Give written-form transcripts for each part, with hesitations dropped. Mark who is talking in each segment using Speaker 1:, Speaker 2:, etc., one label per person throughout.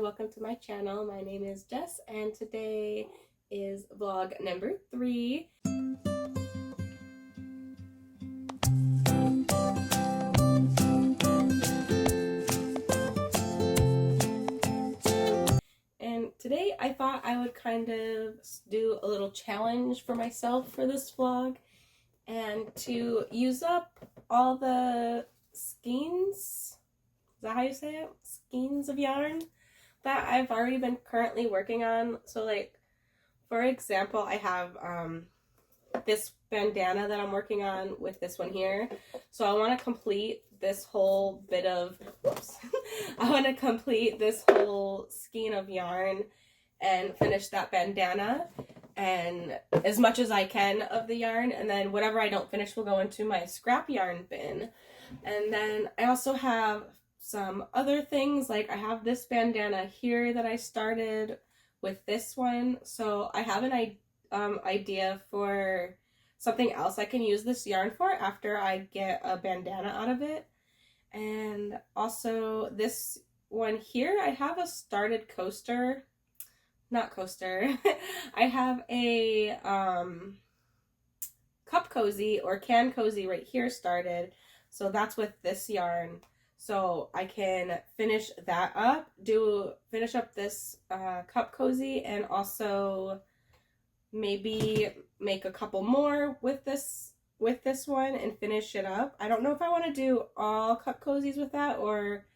Speaker 1: welcome to my channel. My name is Jess and today is vlog number 3. And today I thought I would kind of do a little challenge for myself for this vlog and to use up all the skeins, is that how you say it? Skeins of yarn that I've already been currently working on. So like, for example, I have this bandana that I'm working on with this one here. So I want to complete this whole bit of, I want to complete this whole skein of yarn and finish that bandana and as much as I can of the yarn, and then whatever I don't finish will go into my scrap yarn bin. And then I also have some other things, like I have this bandana here that I started with this one, so I have an idea for something else I can use this yarn for after I get a bandana out of it. And also this one here, I have a started coaster, not coaster, I have a cup cozy or can cozy right here started, so that's with this yarn. So I can finish that up, finish up this cup cozy, and also maybe make a couple more with this one and finish it up. I don't know if I want to do all cup cozies with that or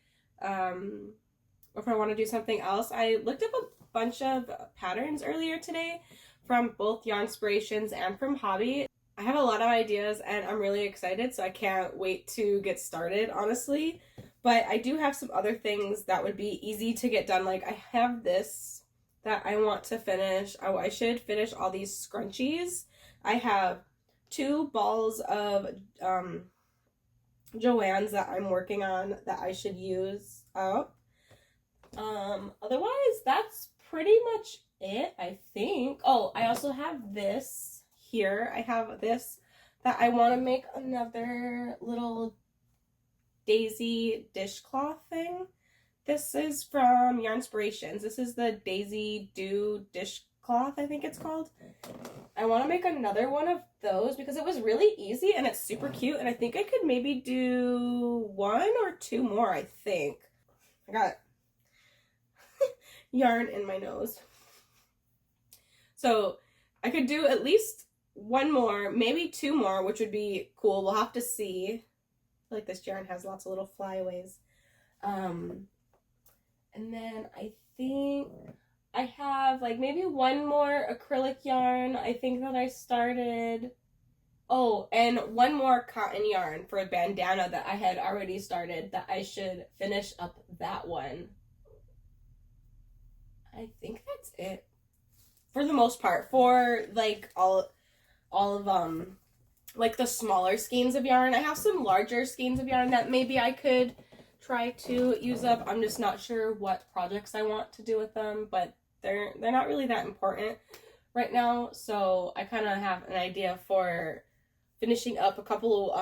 Speaker 1: if I want to do something else. I looked up a bunch of patterns earlier today from both Yarnspirations and from Hobby. I have a lot of ideas and I'm really excited, so I can't wait to get started, honestly. But I do have some other things that would be easy to get done. Like I have this that I want to finish. I should finish all these scrunchies. I have 2 balls of Joann's that I'm working on that I should use up. Otherwise, that's pretty much it, I think. Oh, I also have this here. I have this that I want to make another little daisy dishcloth thing. This is from Yarnspirations. This is the Daisy Dew dishcloth, I think it's called. I want to make another one of those because it was really easy and it's super cute, and I think I could maybe do 1 or 2 more, I think. I got yarn in my nose. So I could do at least 1 more, maybe 2 more, which would be cool. We'll have to see. I feel like this yarn has lots of little flyaways. And then I think I have like maybe 1 more acrylic yarn, I think, that I started. Oh, and 1 more cotton yarn for a bandana that I had already started that I should finish up that one. I think that's it for the most part for like all of like the smaller skeins of yarn. I have some larger skeins of yarn that maybe I could try to use up. I'm just not sure what projects I want to do with them, but they're not really that important right now. So I kind of have an idea for finishing up a couple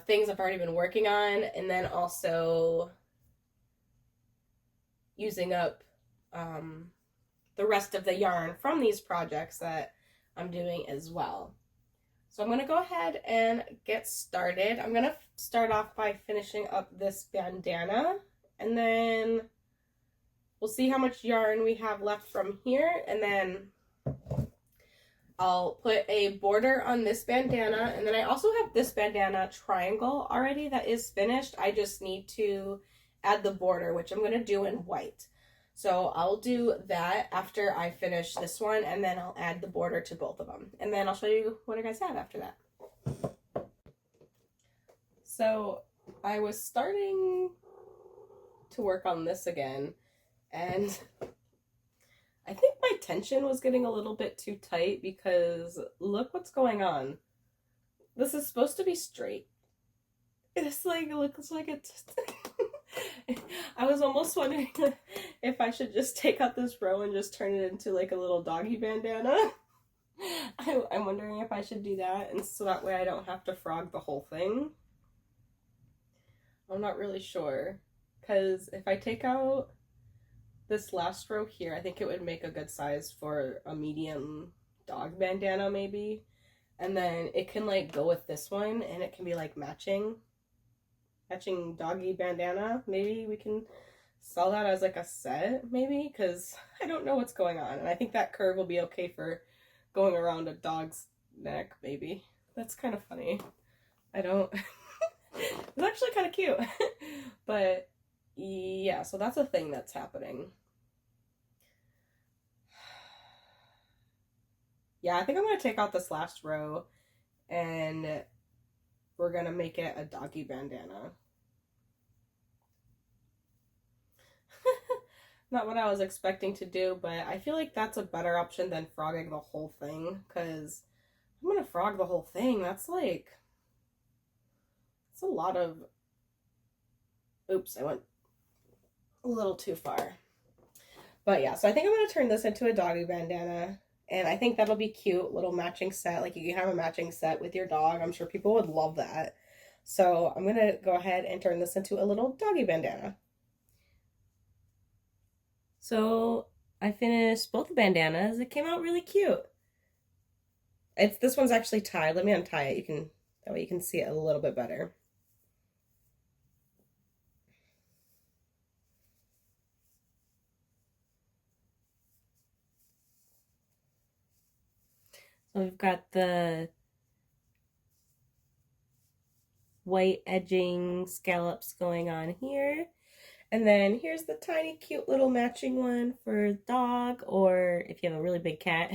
Speaker 1: things I've already been working on, and then also using up the rest of the yarn from these projects that I'm doing as well. So I'm going to go ahead and get started. I'm going to start off by finishing up this bandana, and then we'll see how much yarn we have left from here, and then I'll put a border on this bandana. And then I also have this bandana triangle already that is finished. I just need to add the border, which I'm going to do in white. So I'll do that after I finish this one, and then I'll add the border to both of them. And then I'll show you what I guys have after that. So I was starting to work on this again, and I think my tension was getting a little bit too tight because look what's going on. This is supposed to be straight. It's like, it looks like it's... I was almost wondering if I should just take out this row and just turn it into like a little doggy bandana. I'm wondering if I should do that, and so that way I don't have to frog the whole thing. I'm not really sure, because if I take out this last row here, I think it would make a good size for a medium dog bandana maybe. And then it can like go with this one and it can be like matching doggy bandana. Maybe we can sell that as like a set maybe, because I don't know what's going on. And I think that curve will be okay for going around a dog's neck maybe. That's kind of funny. I don't it's actually kind of cute. But yeah, so that's a thing that's happening. Yeah, I think I'm gonna take out this last row and we're gonna make it a doggy bandana. Not what I was expecting to do, but I feel like that's a better option than frogging the whole thing, because I'm gonna frog the whole thing. That's like, it's a lot of, oops, I went a little too far. But yeah, so I think I'm gonna turn this into a doggy bandana, and I think that'll be cute, little matching set. Like you can have a matching set with your dog. I'm sure people would love that. So I'm gonna go ahead and turn this into a little doggy bandana. So I finished both the bandanas. It came out really cute. This one's actually tied. Let me untie it. That way you can see it a little bit better. So we've got the white edging scallops going on here. And then here's the tiny cute little matching one for dog, or if you have a really big cat.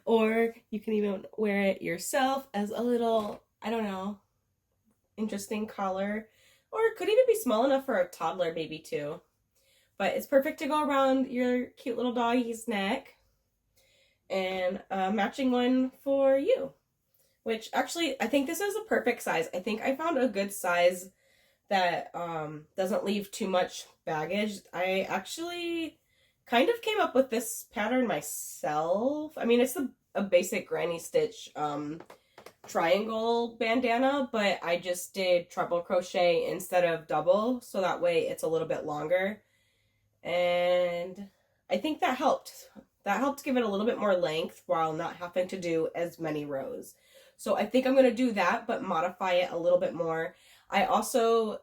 Speaker 1: Or you can even wear it yourself as a little, I don't know, interesting collar. Or it could even be small enough for a toddler baby too. But it's perfect to go around your cute little doggy's neck. And a matching one for you. Which actually, I think this is a perfect size. I think I found a good size that doesn't leave too much baggage. I actually kind of came up with this pattern myself. I mean, it's a basic granny stitch triangle bandana, but I just did treble crochet instead of double, so that way it's a little bit longer. And I think that helped. That helped give it a little bit more length while not having to do as many rows. So I think I'm going to do that, but modify it a little bit more. I also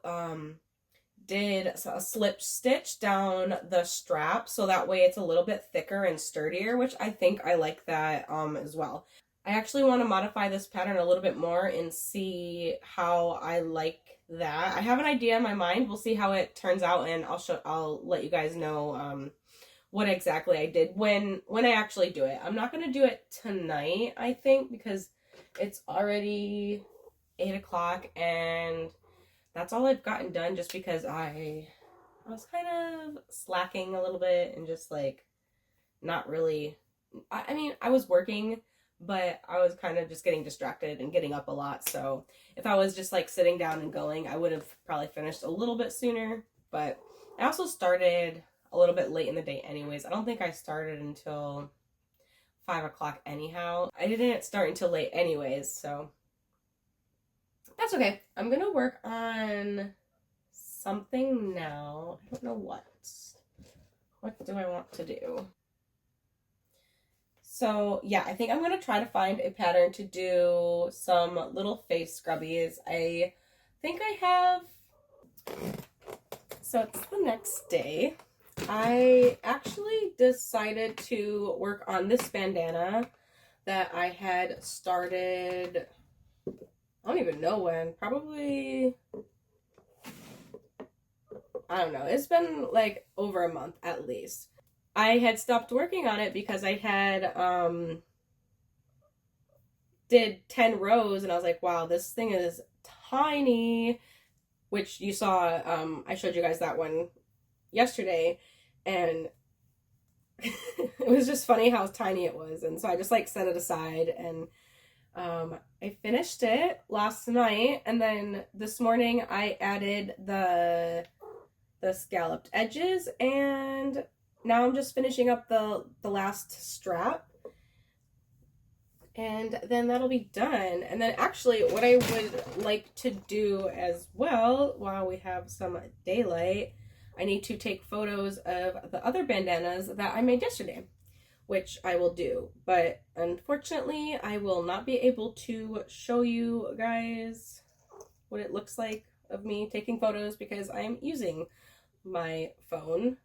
Speaker 1: did a slip stitch down the strap, so that way it's a little bit thicker and sturdier, which I think I like that as well. I actually want to modify this pattern a little bit more and see how I like that. I have an idea in my mind. We'll see how it turns out, and I'll let you guys know what exactly I did when I actually do it. I'm not going to do it tonight, I think, because it's already 8 o'clock and that's all I've gotten done, just because I was kind of slacking a little bit and just like not really, I mean, I was working, but I was kind of just getting distracted and getting up a lot. So if I was just like sitting down and going, I would have probably finished a little bit sooner. But I also started a little bit late in the day anyways. I don't think I started until 5 o'clock anyhow. I didn't start until late anyways, so that's okay. I'm gonna work on something now. I don't know what. What do I want to do? So yeah, I think I'm gonna try to find a pattern to do some little face scrubbies. I think I have, so it's the next day. I actually decided to work on this bandana that I had started, I don't even know when, probably, I don't know, it's been like over a month at least. I had stopped working on it because I had did 10 rows and I was like, wow, this thing is tiny, which you saw, I showed you guys that one yesterday, and it was just funny how tiny it was. And so I just like set it aside, and I finished it last night, and then this morning I added the scalloped edges, and now I'm just finishing up the last strap. And then that'll be done. And then actually what I would like to do as well, while we have some daylight, I need to take photos of the other bandanas that I made yesterday, which I will do. But unfortunately, I will not be able to show you guys what it looks like of me taking photos because I'm using my phone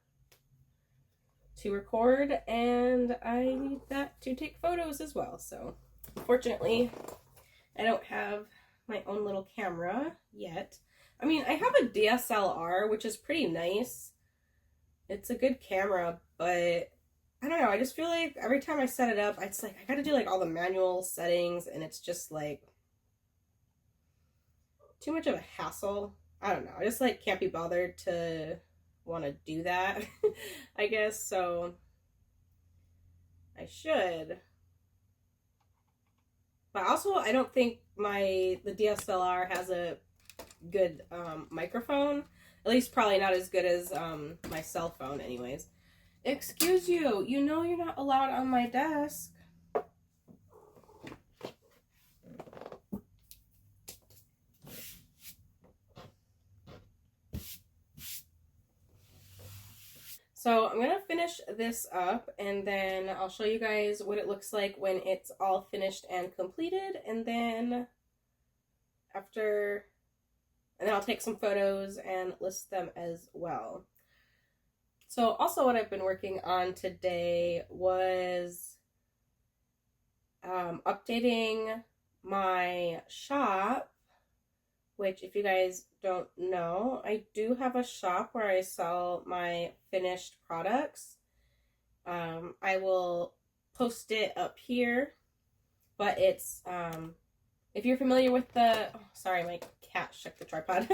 Speaker 1: to record, and I need that to take photos as well. So unfortunately, I don't have my own little camera yet. I mean, I have a DSLR, which is pretty nice. It's a good camera, but I don't know. I just feel like every time I set it up, it's like I gotta do like all the manual settings, and it's just like too much of a hassle. I don't know. I just like can't be bothered to want to do that, I guess. So I should. But also, I don't think the DSLR has a good microphone. At least probably not as good as my cell phone anyways. Excuse you. You know you're not allowed on my desk. So I'm going to finish this up, and then I'll show you guys what it looks like when it's all finished and completed, and then I'll take some photos and list them as well. So also what I've been working on today was updating my shop, which if you guys don't know, I do have a shop where I sell my finished products. I will post it up here, but it's, if you're familiar with sorry, my cat shook the tripod.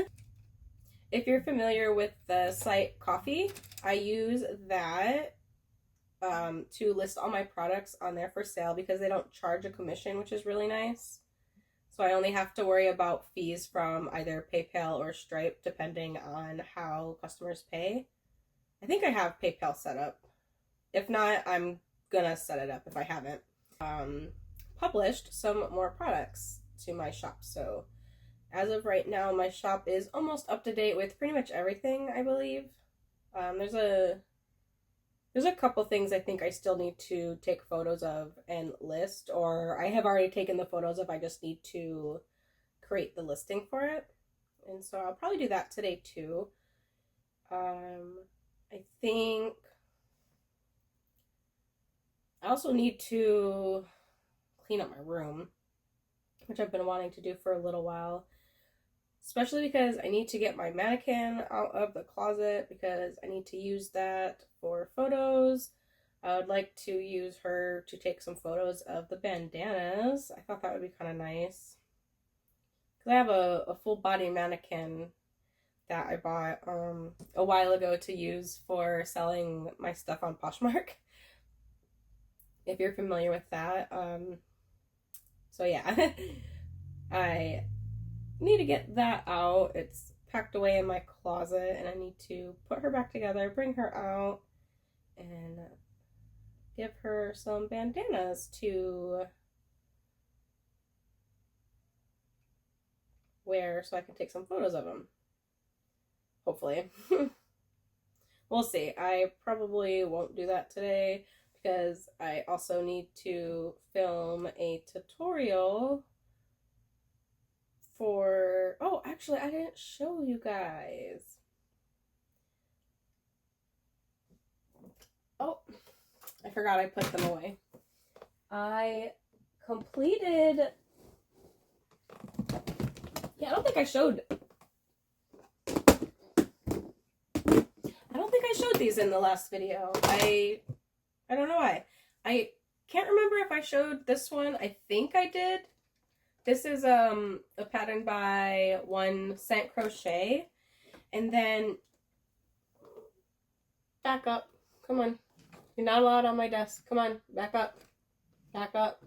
Speaker 1: If you're familiar with the site Coffee, I use that to list all my products on there for sale because they don't charge a commission, which is really nice. So I only have to worry about fees from either PayPal or Stripe, depending on how customers pay. I think I have PayPal set up. If not, I'm gonna set it up if I haven't. Published some more products to my shop. So as of right now, my shop is almost up to date with pretty much everything, I believe. There's a couple things I think I still need to take photos of and list, or I have already taken the photos of, I just need to create the listing for it. And so I'll probably do that today too. I think I also need to clean up my room, which I've been wanting to do for a little while. Especially because I need to get my mannequin out of the closet because I need to use that for photos. I would like to use her to take some photos of the bandanas. I thought that would be kind of nice. Because I have a full body mannequin that I bought a while ago to use for selling my stuff on Poshmark. If you're familiar with that. So yeah, I need to get that out. It's packed away in my closet, and I need to put her back together, bring her out, and give her some bandanas to wear so I can take some photos of them. Hopefully. We'll see. I probably won't do that today because I also need to film a tutorial for, oh, actually, I didn't show you guys. Oh, I forgot I put them away. I completed, yeah, I don't think I showed these in the last video. I don't know why. I can't remember if I showed this one. I think I did. This is a pattern by 1 Cent Crochet. And then, back up. Come on. You're not allowed on my desk. Come on, back up. Back up.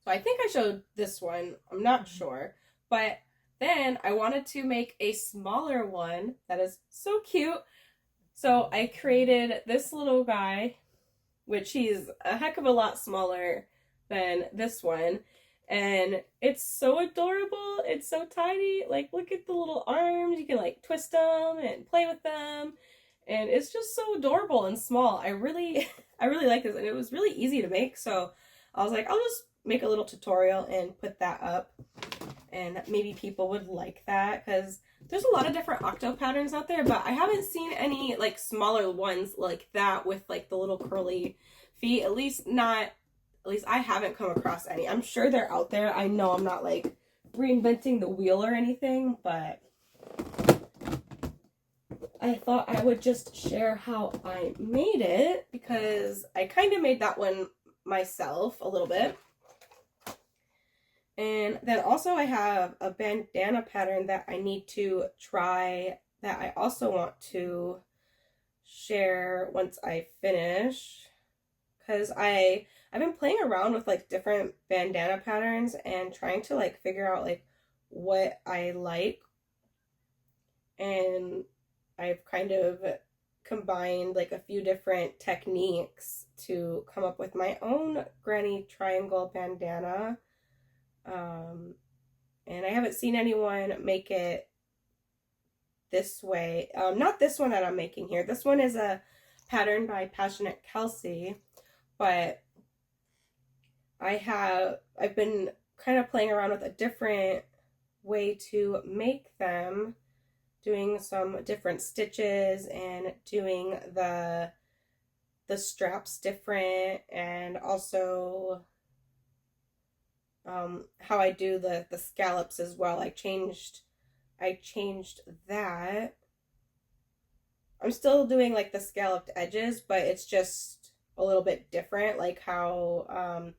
Speaker 1: So I think I showed this one. I'm not sure. But then I wanted to make a smaller one that is so cute. So I created this little guy, which he's a heck of a lot smaller than this one. And it's so adorable. It's so tiny. Like, look at the little arms. You can like twist them and play with them. And it's just so adorable and small. I really like this, and it was really easy to make. So I was like, I'll just make a little tutorial and put that up. And maybe people would like that, because there's a lot of different octo patterns out there, but I haven't seen any like smaller ones like that with like the little curly feet. At least I haven't come across any. I'm sure they're out there. I know I'm not like reinventing the wheel or anything, but I thought I would just share how I made it, because I kind of made that one myself a little bit. And then also I have a bandana pattern that I need to try that I also want to share once I finish, because I've been playing around with like different bandana patterns and trying to like figure out like what I like, and I've kind of combined like a few different techniques to come up with my own granny triangle bandana. And I haven't seen anyone make it this way. Not this one that I'm making here. This one is a pattern by Passionate Kelsey, but I've been kind of playing around with a different way to make them, doing some different stitches and doing the straps different, and also how I do the scallops as well. I changed that. I'm still doing like the scalloped edges, but it's just a little bit different, like how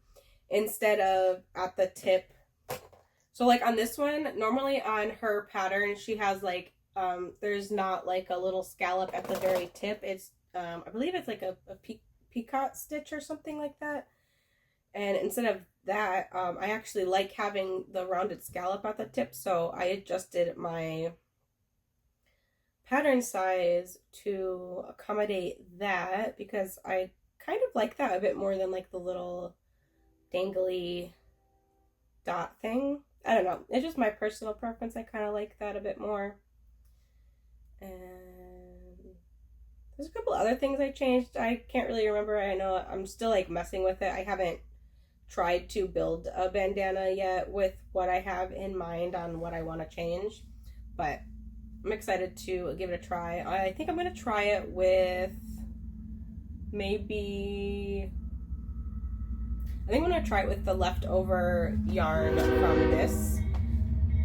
Speaker 1: instead of at the tip, so like on this one, normally on her pattern she has like there's not like a little scallop at the very tip. It's I believe it's like a peacock stitch or something like that. And instead of that, I actually like having the rounded scallop at the tip, so I adjusted my pattern size to accommodate that, because I kind of like that a bit more than like the little dangly dot thing. I don't know. It's just my personal preference. I kind of like that a bit more. And there's a couple other things I changed. I can't really remember. I know I'm still like messing with it. I haven't tried to build a bandana yet with what I have in mind on what I want to change, but I'm excited to give it a try. I think I'm going to try it with I'm going to try it with the leftover yarn from this.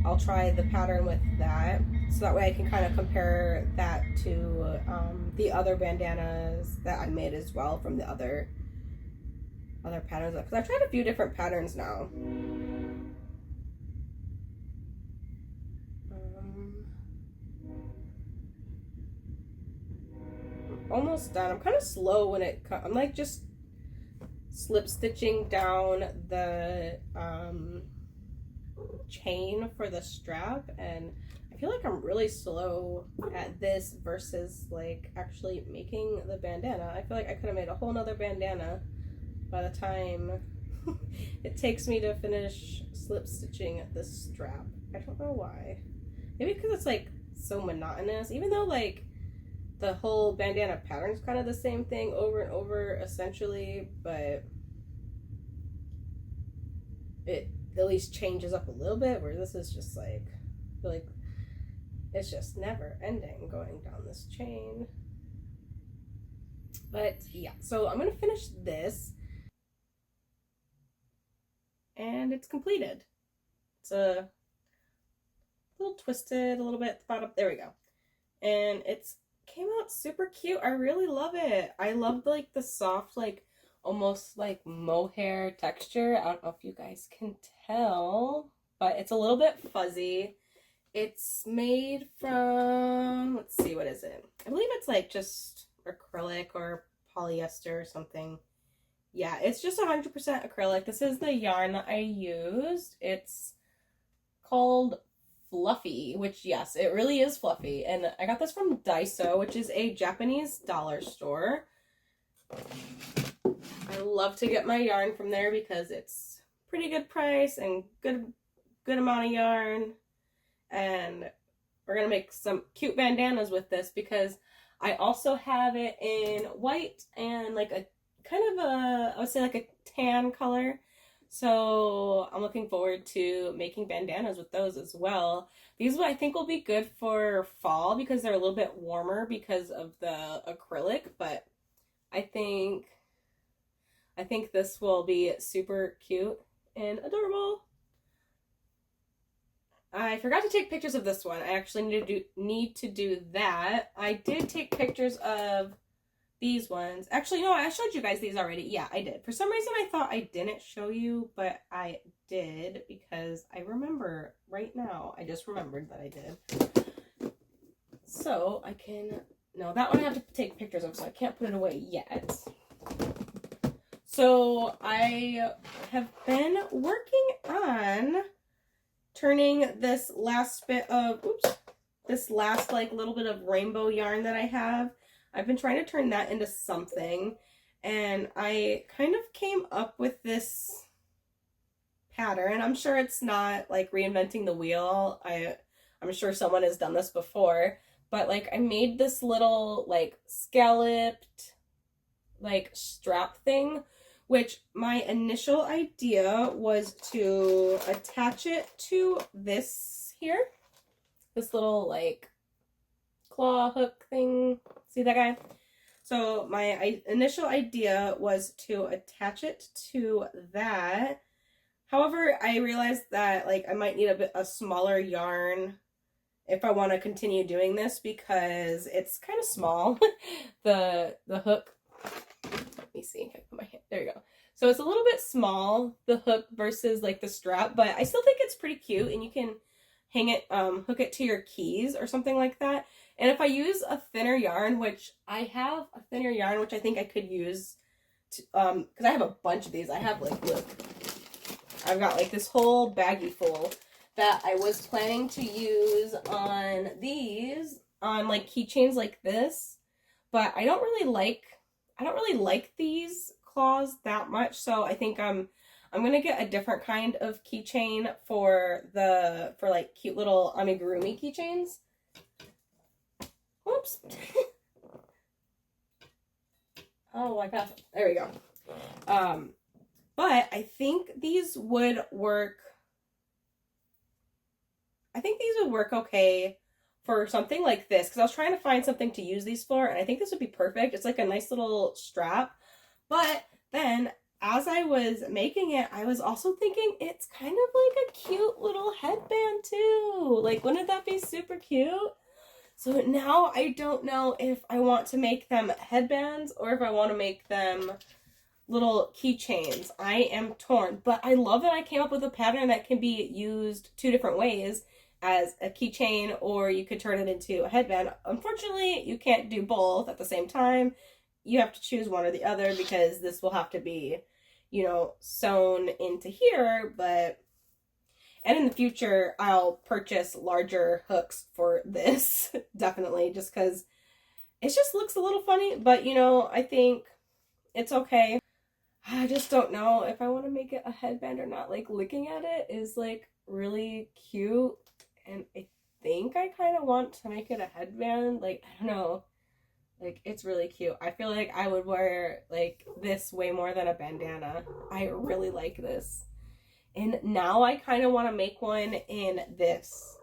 Speaker 1: I'll try the pattern with that, so that way I can kind of compare that to the other bandanas that I made as well from the other patterns, because I've tried a few different patterns now. I'm almost done. I'm kind of slow when I'm like just slip stitching down the chain for the strap, and I feel like I'm really slow at this versus like actually making the bandana. I feel like I could have made a whole nother bandana by the time it takes me to finish slip stitching this strap. I don't know why. Maybe because it's like so monotonous, even though like the whole bandana pattern is kind of the same thing over and over essentially, but it at least changes up a little bit, where this is just like, I feel like it's just never ending going down this chain. But yeah, so I'm gonna finish this, and it's completed. It's a little twisted a little bit at the bottom. There we go. And it's came out super cute. I really love it. I love like the soft, like almost like mohair texture. I don't know if you guys can tell, but it's a little bit fuzzy. It's made from, let's see, what is it? I believe it's like just acrylic or polyester or something Yeah, it's just 100% acrylic. This is the yarn that I used. It's called Fluffy, which, yes, it really is fluffy. And I got this from Daiso, which is a Japanese dollar store. I love to get my yarn from there because it's pretty good price and good amount of yarn. And we're gonna make some cute bandanas with this because I also have it in white and like a kind of a, I would say like a tan color. So I'm looking forward to making bandanas with those as well. These I think will be good for fall because they're a little bit warmer because of the acrylic, but I think this will be super cute and adorable. I forgot to take pictures of this one. I actually need to do that. I did take pictures of these ones. Actually, no, I showed you guys these already. Yeah, I did. For some reason, I thought I didn't show you, but I did because I remember right now. I just remembered that I did. So I can... No, that one I have to take pictures of, so I can't put it away yet. So I have been working on turning this last bit of, this last like little bit of rainbow yarn that I have. I've been trying to turn that into something, and I kind of came up with this pattern. I'm sure it's not like reinventing the wheel. I'm sure someone has done this before, but like I made this little like scalloped like strap thing, which my initial idea was to attach it to this here, this little like claw hook thing. See that guy? So my initial idea was to attach it to that. However, I realized that like I might need a smaller yarn if I want to continue doing this because it's kind of small. the hook. Let me see if I put my hand. There you go. So it's a little bit small, the hook versus like the strap, but I still think it's pretty cute, and you can hang it, hook it to your keys or something like that. And if I use a thinner yarn, which I have a thinner yarn, which I think I could use, because I have a bunch of these. I have like, look, I've got like this whole baggie full that I was planning to use on these, on like keychains like this, but I don't really like these claws that much, so I think I'm gonna get a different kind of keychain for like cute little amigurumi keychains. Whoops. Oh my gosh. There we go. But I think these would work. I think these would work okay for something like this, because I was trying to find something to use these for, and I think this would be perfect. It's like a nice little strap. But then as I was making it, I was also thinking it's kind of like a cute little headband too. Like, wouldn't that be super cute? So now I don't know if I want to make them headbands or if I want to make them little keychains. I am torn, but I love that I came up with a pattern that can be used two different ways, as a keychain, or you could turn it into a headband. Unfortunately, you can't do both at the same time. You have to choose one or the other because this will have to be, you know, sewn into here, but... And in the future, I'll purchase larger hooks for this, definitely, just because it just looks a little funny, but, you know, I think it's okay. I just don't know if I want to make it a headband or not. Like, looking at it is, like, really cute, and I think I kind of want to make it a headband. Like, I don't know. Like, it's really cute. I feel like I would wear, like, this way more than a bandana. I really like this. And now I kind of want to make one in this.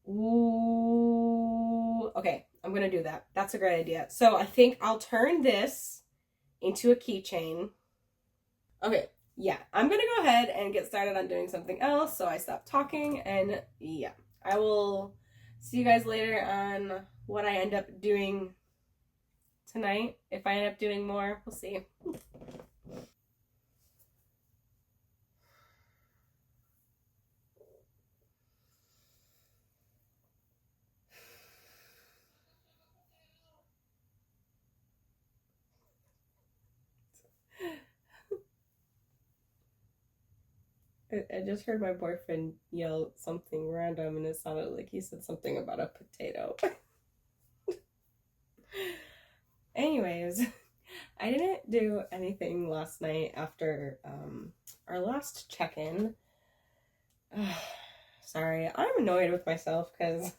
Speaker 1: Ooh. Okay, I'm going to do that. That's a great idea. So I think I'll turn this into a keychain. Okay, yeah, I'm going to go ahead and get started on doing something else. So I stop talking, and yeah, I will see you guys later on what I end up doing tonight. If I end up doing more, we'll see. I just heard my boyfriend yell something random and it sounded like he said something about a potato. Anyways, I didn't do anything last night after our last check-in. Sorry, I'm annoyed with myself because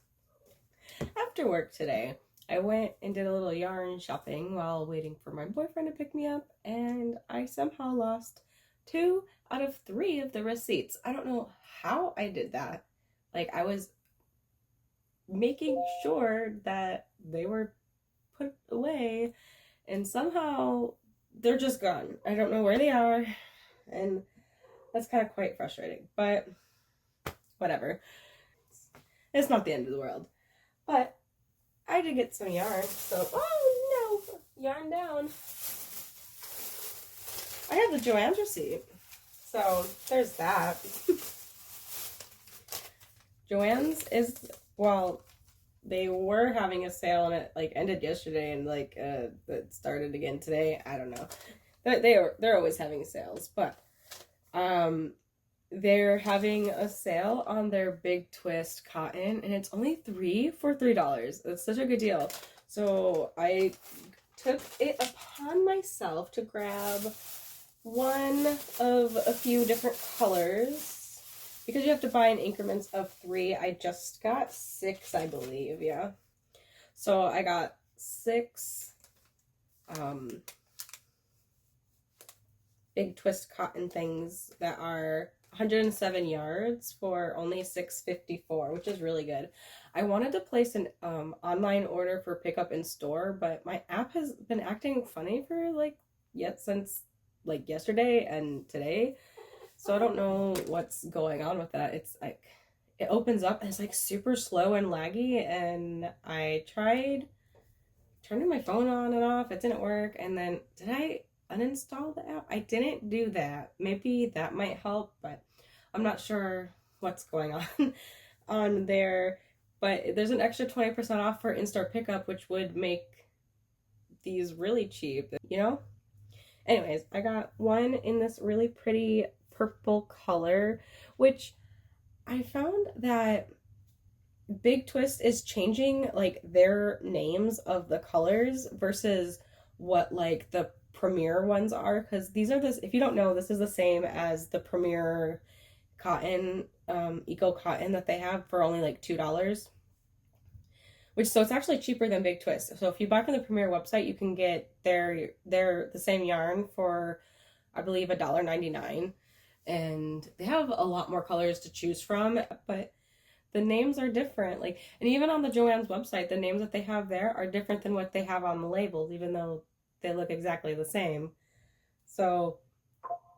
Speaker 1: after work today, I went and did a little yarn shopping while waiting for my boyfriend to pick me up, and I somehow lost 2 out of 3 of the receipts. I don't know how I did that. Like, I was making sure that they were put away, and somehow they're just gone. I don't know where they are, and that's kind of quite frustrating, but whatever. It's not the end of the world. But I did get some yarn, so oh no, yarn down. I have the Joann's receipt, so there's that. Joann's is, well, they were having a sale and it like ended yesterday and like it started again today. I don't know. They're always having sales, but they're having a sale on their Big Twist cotton, and it's only 3 for $3. It's such a good deal. So I took it upon myself to grab one of a few different colors because you have to buy in increments of 3. I just got 6, I believe. Yeah. So I got 6 Big Twist cotton things that are 107 yards for only $6.54, which is really good. I wanted to place an online order for pickup in store, but my app has been acting funny for since like yesterday and today. So I don't know what's going on with that. It's like it opens up and it's like super slow and laggy, and I tried turning my phone on and off. It didn't work. And then did I uninstall the app? I didn't do that. Maybe that might help, but I'm not sure what's going on on there. But there's an extra 20% off for in-store pickup, which would make these really cheap, you know? Anyways, I got one in this really pretty purple color, which I found that Big Twist is changing like their names of the colors versus what like the Premier ones are, because these are this, if you don't know, this is the same as the Premier cotton, eco cotton that they have for only like $2, which, so it's actually cheaper than Big Twist. So if you buy from the Premier website, you can get their the same yarn for, I believe, $1.99, and they have a lot more colors to choose from, but the names are different. Like, and even on the Joann's website, the names that they have there are different than what they have on the labels, even though they look exactly the same. So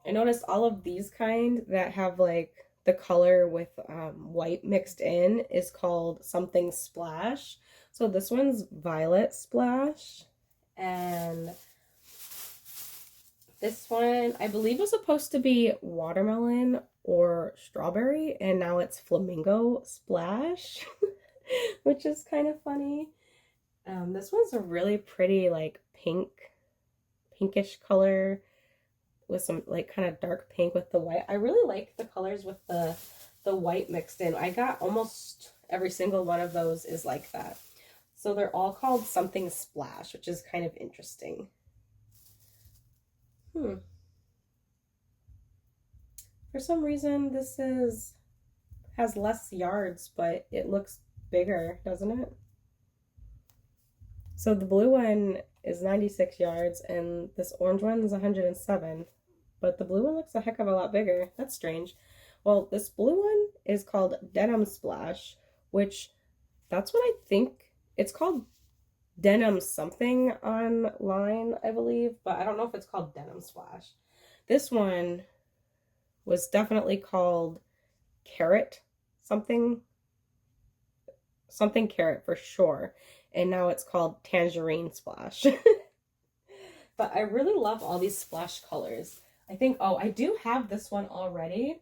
Speaker 1: I noticed all of these kind that have like the color with white mixed in is called something splash. So this one's violet splash, and this one I believe was supposed to be watermelon or strawberry, and now it's flamingo splash, which is kind of funny. This one's a really pretty like pinkish color with some like kind of dark pink with the white. I really like the colors with the white mixed in. I got almost every single one of those is like that. So they're all called something splash, which is kind of interesting. For some reason this has less yards, but it looks bigger, doesn't it? So the blue one is 96 yards and this orange one is 107. But the blue one looks a heck of a lot bigger. That's strange. Well, this blue one is called Denim Splash, which that's what I think it's called. Denim something online, I believe, but I don't know if it's called Denim Splash. This one was definitely called Carrot something carrot for sure, and now it's called Tangerine Splash. But I really love all these splash colors. I think, oh, I do have this one already,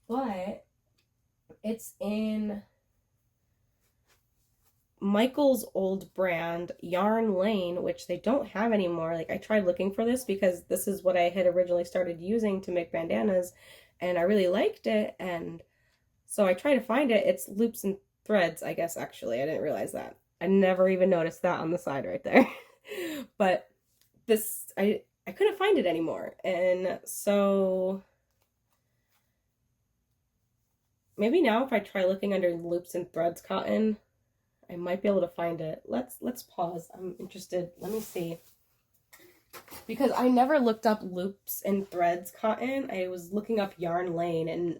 Speaker 1: but it's in Michael's old brand, Yarn Lane, which they don't have anymore. Like, I tried looking for this because this is what I had originally started using to make bandanas, and I really liked it, and so I try to find it. It's loops and threads, I guess, actually. I didn't realize that. I never even noticed that on the side right there. But this, I couldn't find it anymore. And so maybe now if I try looking under loops and threads cotton, I might be able to find it. Let's pause. I'm interested. Let me see. Because I never looked up loops and threads cotton. I was looking up Yarn Lane and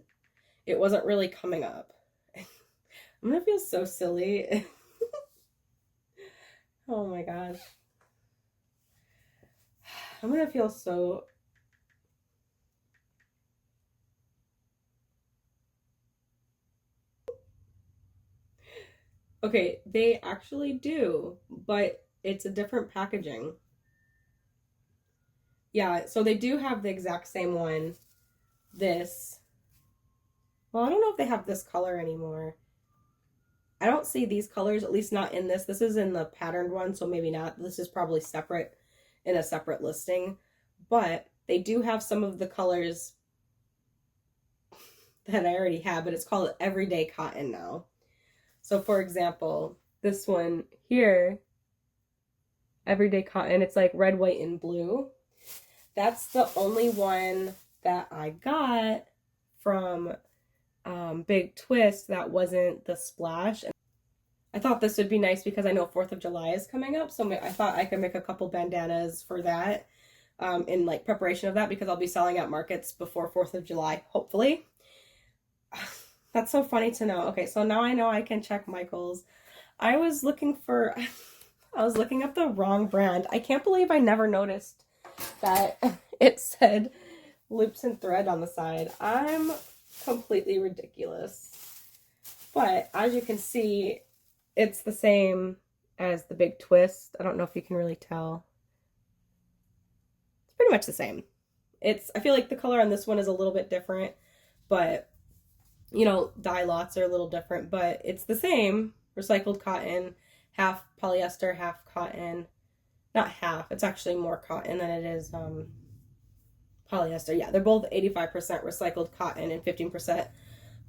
Speaker 1: it wasn't really coming up. I'm gonna feel so silly. Oh my gosh. I'm gonna feel so... Okay, they actually do, but it's a different packaging. Yeah, so they do have the exact same one. This. Well, I don't know if they have this color anymore. I don't see these colors, at least not in this. This is in the patterned one, so maybe not. This is probably separate in a separate listing. But they do have some of the colors that I already have, but it's called Everyday Cotton now. So for example, this one here, Everyday Cotton, it's like red, white, and blue. That's the only one that I got from Big Twist that wasn't the splash. I thought this would be nice because I know 4th of July is coming up, so I thought I could make a couple bandanas for that in like preparation of that, because I'll be selling at markets before 4th of July, hopefully. That's so funny to know. Okay, so now I know I can check Michael's. I was looking up the wrong brand. I can't believe I never noticed that it said loops and thread on the side. I'm completely ridiculous. But as you can see, it's the same as the Big Twist. I don't know if you can really tell. It's pretty much the same. I feel like the color on this one is a little bit different, but you know, dye lots are a little different, but it's the same. Recycled cotton, half polyester, half cotton. Not half, it's actually more cotton than it is polyester. Yeah, they're both 85% recycled cotton and 15%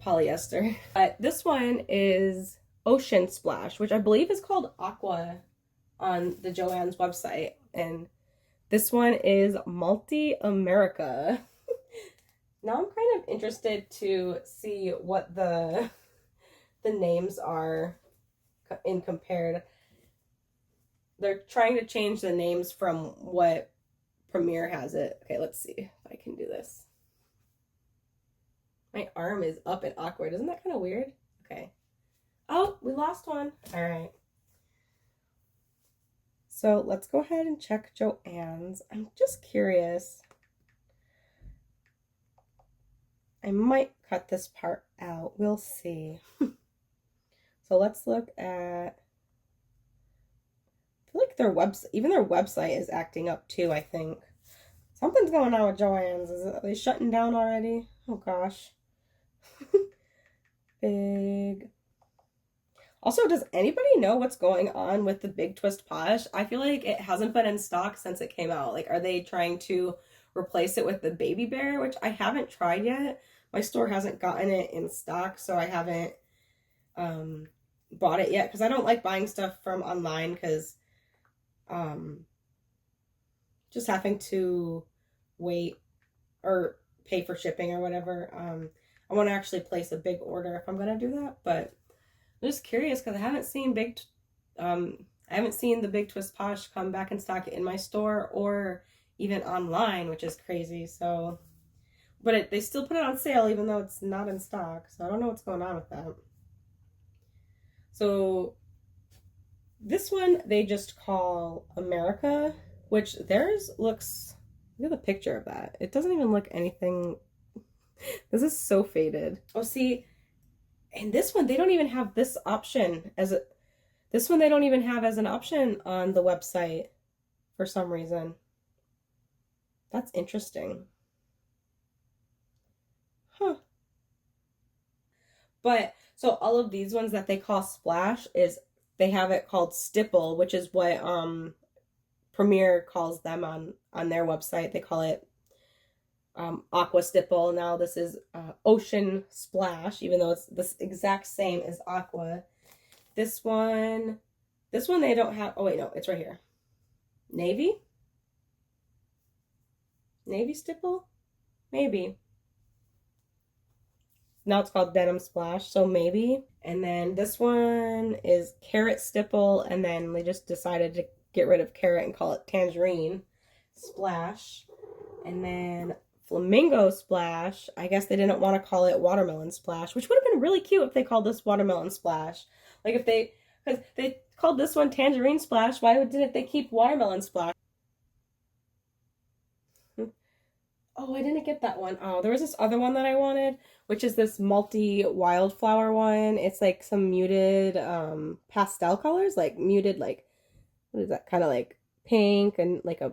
Speaker 1: polyester. But this one is Ocean Splash, which I believe is called Aqua on the Joann's website. And this one is Multi America. Now I'm kind of interested to see what the names are in compared. They're trying to change the names from what Premier has it. Okay, let's see if I can do this. My arm is up and awkward. Isn't that kind of weird? Okay. Oh, we lost one. All right. So let's go ahead and check Joann's. I'm just curious. I might cut this part out. We'll see. So let's look at... I feel like their website, even their website is acting up too, I think. Something's going on with Joann's. Are they shutting down already? Oh gosh. Big. Also, does anybody know what's going on with the Big Twist Posh? I feel like it hasn't been in stock since it came out. Like, are they trying to replace it with the Baby Bear, which I haven't tried yet. My store hasn't gotten it in stock, so I haven't bought it yet, because I don't like buying stuff from online, because just having to wait or pay for shipping or whatever. I want to actually place a big order if I'm going to do that, but I'm just curious because I haven't seen the Big Twist Posh come back in stock in my store or even online, which is crazy. So, but they still put it on sale even though it's not in stock. So I don't know what's going on with that. So this one they just call America, which theirs looks, look at the picture of that. It doesn't even look anything. This is so faded. Oh, see, and this one, they don't even have this option this one they don't even have as an option on the website for some reason. That's interesting. Huh. But, so all of these ones that they call Splash they have it called Stipple, which is what Premier calls them on their website. They call it Aqua Stipple. Now this is Ocean Splash, even though it's the exact same as Aqua. This one they don't have. Oh wait, no, it's right here. Navy? Navy Stipple? Maybe. Now it's called Denim Splash, so maybe. And then this one is Carrot Stipple, and then they just decided to get rid of carrot and call it Tangerine Splash. And then Flamingo Splash. I guess they didn't want to call it Watermelon Splash, which would have been really cute if they called this Watermelon Splash. Like if they, because they called this one Tangerine Splash, why didn't they keep Watermelon Splash? Oh, I didn't get that one. Oh, there was this other one that I wanted, which is this multi wildflower one. It's like some muted pastel colors, like muted, like what is that, kind of like pink and like a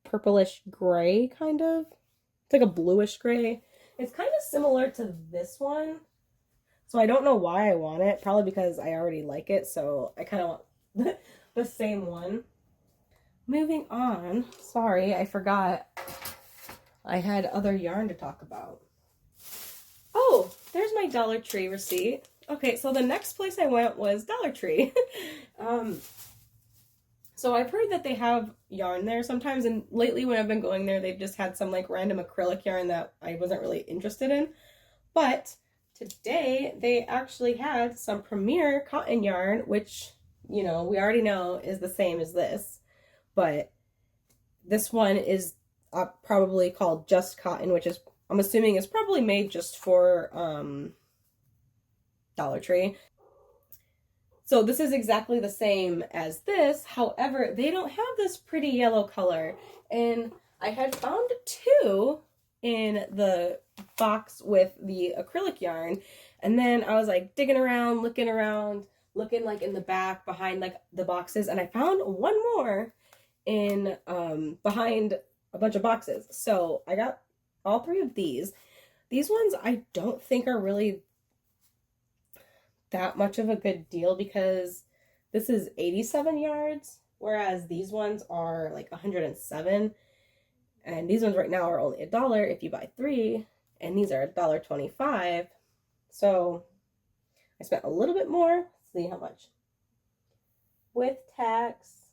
Speaker 1: purplish gray kind of. It's like a bluish gray. It's kind of similar to this one. So I don't know why I want it. Probably because I already like it, so I kind of want the same one. Moving on. Sorry, I forgot. I had other yarn to talk about. Oh, there's my Dollar Tree receipt. Okay, so the next place I went was Dollar Tree. So I've heard that they have yarn there sometimes, and lately when I've been going there, they've just had some like random acrylic yarn that I wasn't really interested in. But today they actually had some Premier cotton yarn, which, you know, we already know is the same as this. But this one is probably called Just Cotton, which is, I'm assuming, is probably made just for Dollar Tree. So this is exactly the same as this. However, they don't have this pretty yellow color. And I had found two in the box with the acrylic yarn. And then I was like digging around, looking like in the back behind like the boxes. And I found one more in behind a bunch of boxes. So I got all three of these. These ones I don't think are really that much of a good deal because this is 87 yards, whereas these ones are like 107. And these ones right now are only $1 if you buy three, and these are $1.25. So I spent a little bit more. Let's see how much. With tax,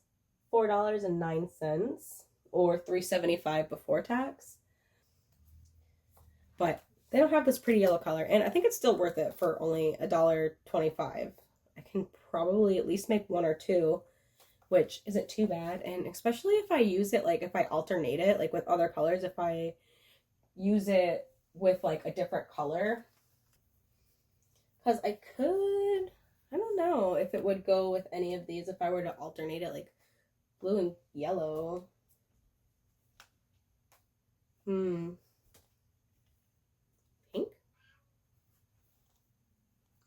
Speaker 1: $4.09, or $3.75 before tax. But they don't have this pretty yellow color, and I think it's still worth it for only $1.25. I can probably at least make one or two, which isn't too bad. And especially if I use it, like if I alternate it, like with other colors, if I use it with like a different color, because I could, I don't know if it would go with any of these if I were to alternate it, like blue and yellow. Pink?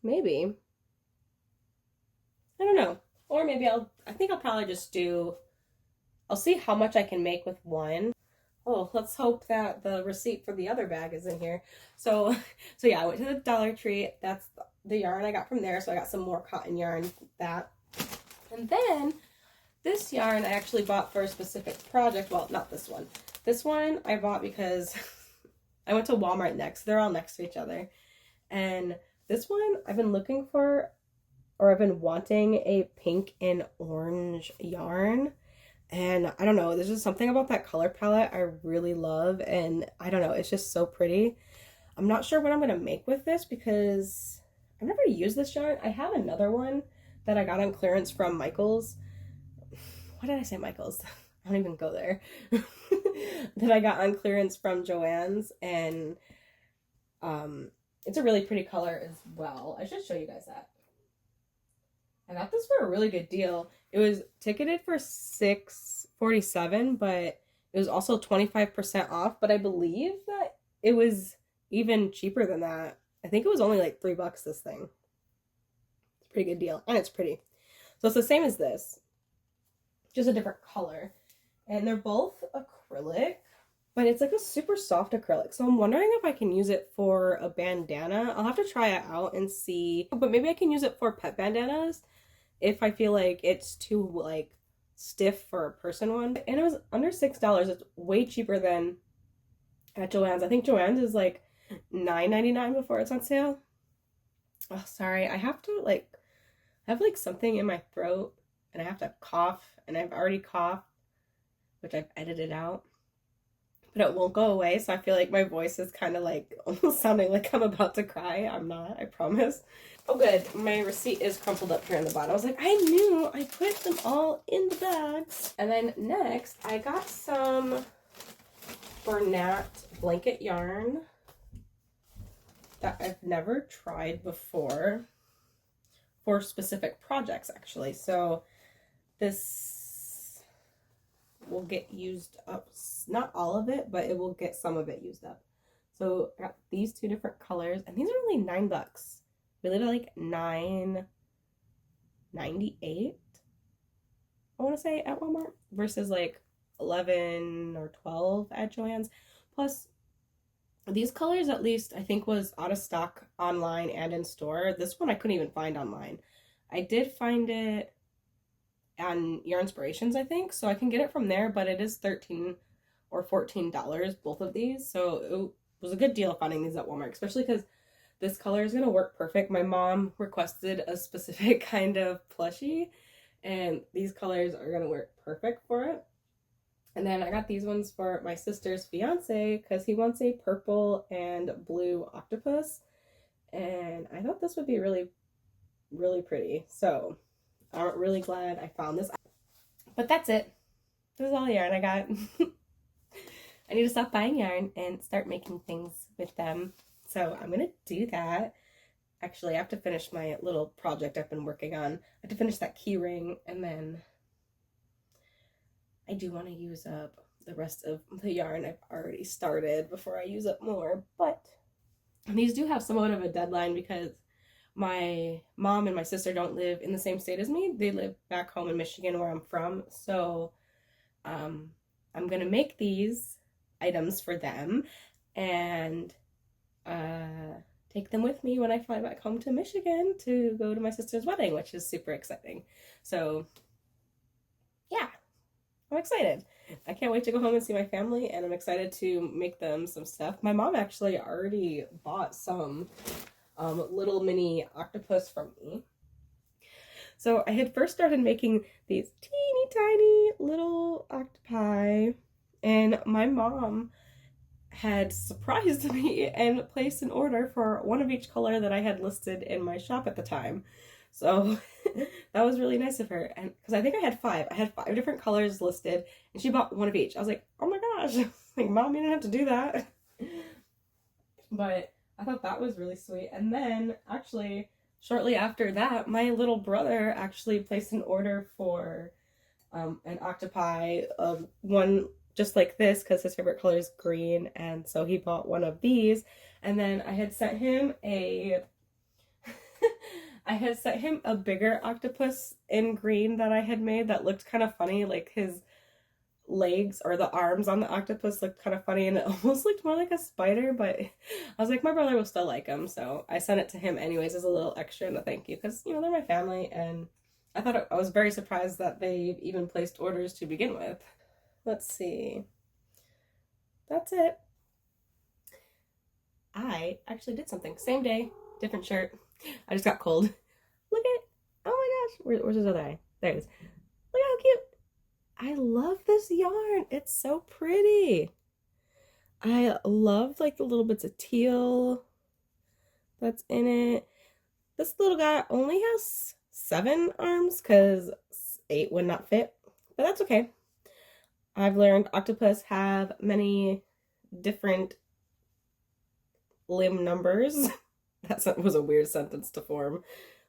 Speaker 1: Maybe. I don't know. Or maybe I think I'll probably just I'll see how much I can make with one. Oh, let's hope that the receipt for the other bag is in here. So yeah, I went to the Dollar Tree. That's the yarn I got from there. So I got some more cotton yarn, that. And then this yarn I actually bought for a specific project. Well, not this one. This one I bought because I went to Walmart next. They're all next to each other. And this one I've been looking for, or I've been wanting a pink and orange yarn. And I don't know, there's just something about that color palette I really love. And I don't know, it's just so pretty. I'm not sure what I'm going to make with this because I've never used this yarn. I have another one that I got on clearance from Michael's. Why did I say Michael's? I don't even go there. That I got on clearance from Joann's. And it's a really pretty color as well. I should show you guys that. I got this for a really good deal. It was ticketed for $6.47, but it was also 25% off. But I believe that it was even cheaper than that. I think it was only like $3 this thing. It's a pretty good deal, and it's pretty. So it's the same as this, just a different color. And they're both acrylic, but it's like a super soft acrylic. So I'm wondering if I can use it for a bandana. I'll have to try it out and see. But maybe I can use it for pet bandanas if I feel like it's too like stiff for a person one. And it was under $6. It's way cheaper than at Joann's. I think Joann's is like $9.99 before it's on sale. Oh, sorry. I have like something in my throat and I have to cough and I've already coughed, which I've edited out. But it won't go away, so I feel like my voice is kind of like almost sounding like I'm about to cry. I'm not, I promise. Oh, good. My receipt is crumpled up here in the bottom. I was like, I knew I put them all in the bags. And then next, I got some Bernat blanket yarn that I've never tried before for specific projects, actually. So this will get used up. Not all of it, but it will get some of it used up. So I got these two different colors, and these are only $9. Really, like $9.98, I want to say, at Walmart, versus like 11 or 12 at Joann's. Plus, these colors at least I think was out of stock online and in store. This one I couldn't even find online. I did find it on Your Inspirations, I think, so I can get it from there, but it is $13 or $14, both of these. So it was a good deal finding these at Walmart, especially because this color is going to work perfect. My mom requested a specific kind of plushie, and these colors are going to work perfect for it. And then I got these ones for my sister's fiance because he wants a purple and blue octopus. And I thought this would be really, really pretty. So I'm really glad I found this. But that's it. This is all the yarn I got. I need to stop buying yarn and start making things with them. So I'm going to do that. Actually, I have to finish my little project I've been working on. I have to finish that key ring, and then I do want to use up the rest of the yarn I've already started before I use up more. But these do have somewhat of a deadline because my mom and my sister don't live in the same state as me. They live back home in Michigan, where I'm from. So I'm going to make these items for them and take them with me when I fly back home to Michigan to go to my sister's wedding, which is super exciting. So yeah, I'm excited. I can't wait to go home and see my family, and I'm excited to make them some stuff. My mom actually already bought some little mini octopus from me. So I had first started making these teeny tiny little octopi, and my mom had surprised me and placed an order for one of each color that I had listed in my shop at the time. So that was really nice of her. And because I think I had 5 different colors listed, and she bought one of each. I was like, oh my gosh, like, Mom, you didn't have to do that. But I thought that was really sweet. And then actually shortly after that, my little brother actually placed an order for an octopi of one just like this because his favorite color is green, and so he bought one of these. And then I had sent him a bigger octopus in green that I had made that looked kind of funny, like his legs or the arms on the octopus looked kind of funny, and it almost looked more like a spider, but I was like, my brother will still like him, so I sent it to him anyways as a little extra and a thank you, because they're my family, and I was very surprised that they even placed orders to begin with. Let's see. That's it. I actually did something. Same day, different shirt. I just got cold. Look at, oh my gosh, where's his other eye? There it is. Look how cute. I love this yarn. It's so pretty. I love like the little bits of teal that's in it. This little guy only has 7 arms because 8 would not fit, but that's okay. I've learned octopus have many different limb numbers. That was a weird sentence to form,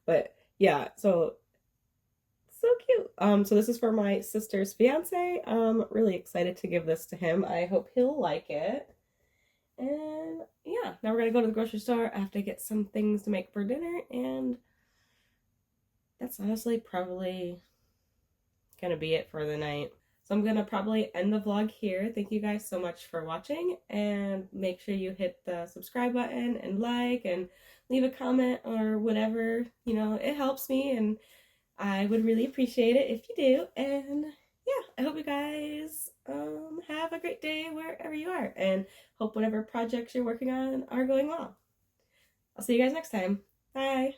Speaker 1: but yeah, so cute. So this is for my sister's fiance. I'm really excited to give this to him. I hope he'll like it. And yeah, now we're gonna go to the grocery store. I have to get some things to make for dinner, and that's honestly probably gonna be it for the night. So I'm gonna probably end the vlog here. Thank you guys so much for watching, and make sure you hit the subscribe button and like and leave a comment or whatever. It helps me, and I would really appreciate it if you do. And yeah, I hope you guys have a great day wherever you are, and hope whatever projects you're working on are going well. I'll see you guys next time. Bye.